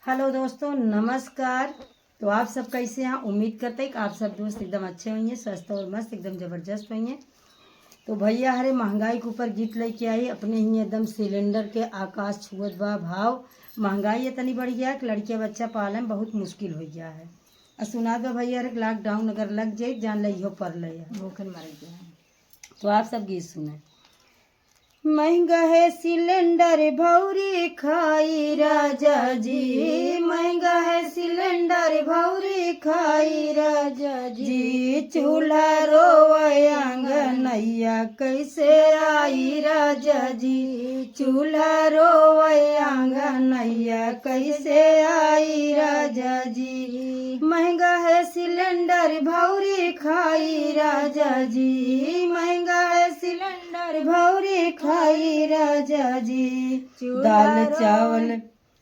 Hello दोस्तों, नमस्कार। तो आप सब कैसे हैं? उम्मीद करते हैं कि आप सब दोस्त एकदम अच्छे होंगे, स्वस्थ और मस्त एकदम ज़बरदस्त होंगे। तो भैया हरे महंगाई के ऊपर गीत लेके आई अपने ही एकदम सिलेंडर के आकाश छुअत बा भाव। महंगाई इतनी बढ़ गया है कि लड़किया बच्चा पाले में बहुत मुश्किल हो गया है। और सुना दो भैया रे, लॉकडाउन अगर लग जाए जान लियो पर ले भूखन मर गया। तो आप सब गीत सुने। महंगा है सिलेंडर भौरी खाई राजा जी, महंगा है सिलेंडर भौरी खाई राजा जी। चूल्हा रोवे आंगनैया कैसे आई राजा जी, चूल्हा रोवे आंगनैया कैसे आई राजा जी। महंगा है सिलेंडर भौरी खाई राजा जी, महंगा है सिलेंडर भौरी खाई राजा जी।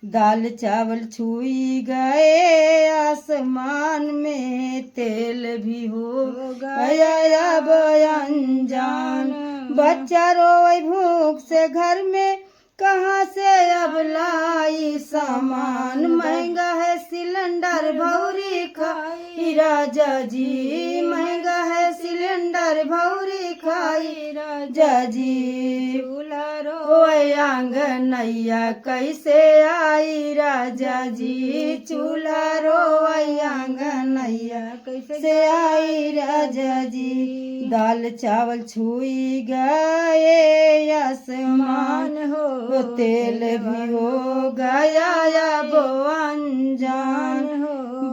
दाल चावल छुई गए आसमान में, तेल भी हो गया अब अनजान। बच्चा रोए भूख से घर में, कहाँ से अब लाई सामान। महंगा है सिलेंडर भौरी खाई राजा जी, महंगा है सिलेंडर भौरी खाई राजा जी। चूल्हा रोए आंगनैया कैसे आई राजा जी, चूल्हा रोए आंगनैया कैसे आई राजा जी। दाल चावल छुई गए आसमान हो, तेल भी हो गया अब अनजान।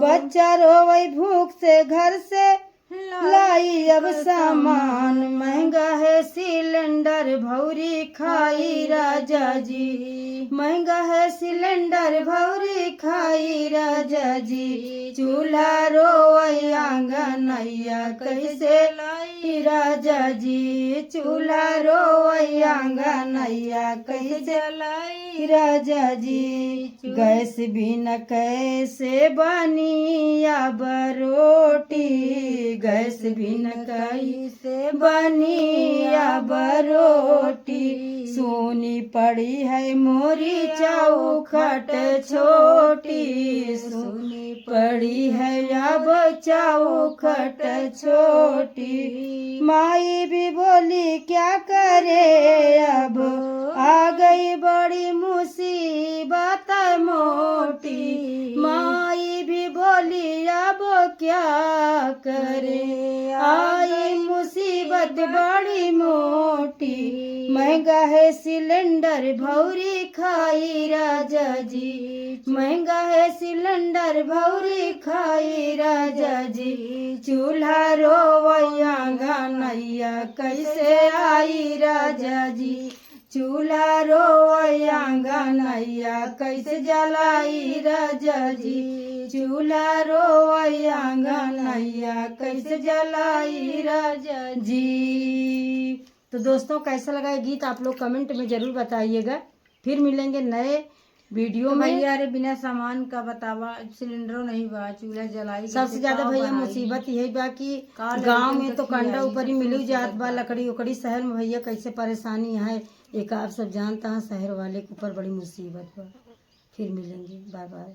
बच्चा रोवे भूख से घर से लाई अब सामान। महंगा है सिलेंडर भौरी खाई राजा जी, महंगा है सिलेंडर भौरी खाई राजा जी। चूल्हा रोवे आंगनैया कैसे लाई राजा जी, चूल्हा रोवे आंगनैया कैसे लाई राजा जी। गैस बिना कैसे बनी अब रोटी, गैस बिना कैसे बनी अब रोटी। सोनी पड़ी है मोरी चौखट छोटी, सोनी पड़ी है अब चौखट छोटी। माई भी बोली क्या करे अब, आ गई बड़ी मुसीबत मोटी। माई भी बोली अब क्या करे, आई मुसीबत बड़ी मोटी। महंगा है सिलेंडर भौरी खाई राजा जी, महंगा है सिलेंडर भौरी खाई राजा जी। चूल्हा रोवे आंगनैया कैसे आई राजा जी, चूल्हा रोवे आंगनैया कैसे जलाई राजा जी, चूल्हा रोवे आंगनैया कैसे जलाई राजा जी। तो दोस्तों, कैसा लगा ये गीत आप लोग कमेंट में जरूर बताइएगा। फिर मिलेंगे नए वीडियो में। भैया रे बिना सामान का बतावा, सिलेंडरों नहीं बा, चूल्हा जलाई। सबसे ज्यादा भैया मुसीबत यही बा कि गांव में तो कंडा ऊपर ही मिल जात बा, लकड़ी उकड़ी। शहर में भैया कैसे परेशानी है एक आप सब जानता है, शहर वाले के ऊपर बड़ी मुसीबत बा। फिर मिलेंगे, बाय बाय।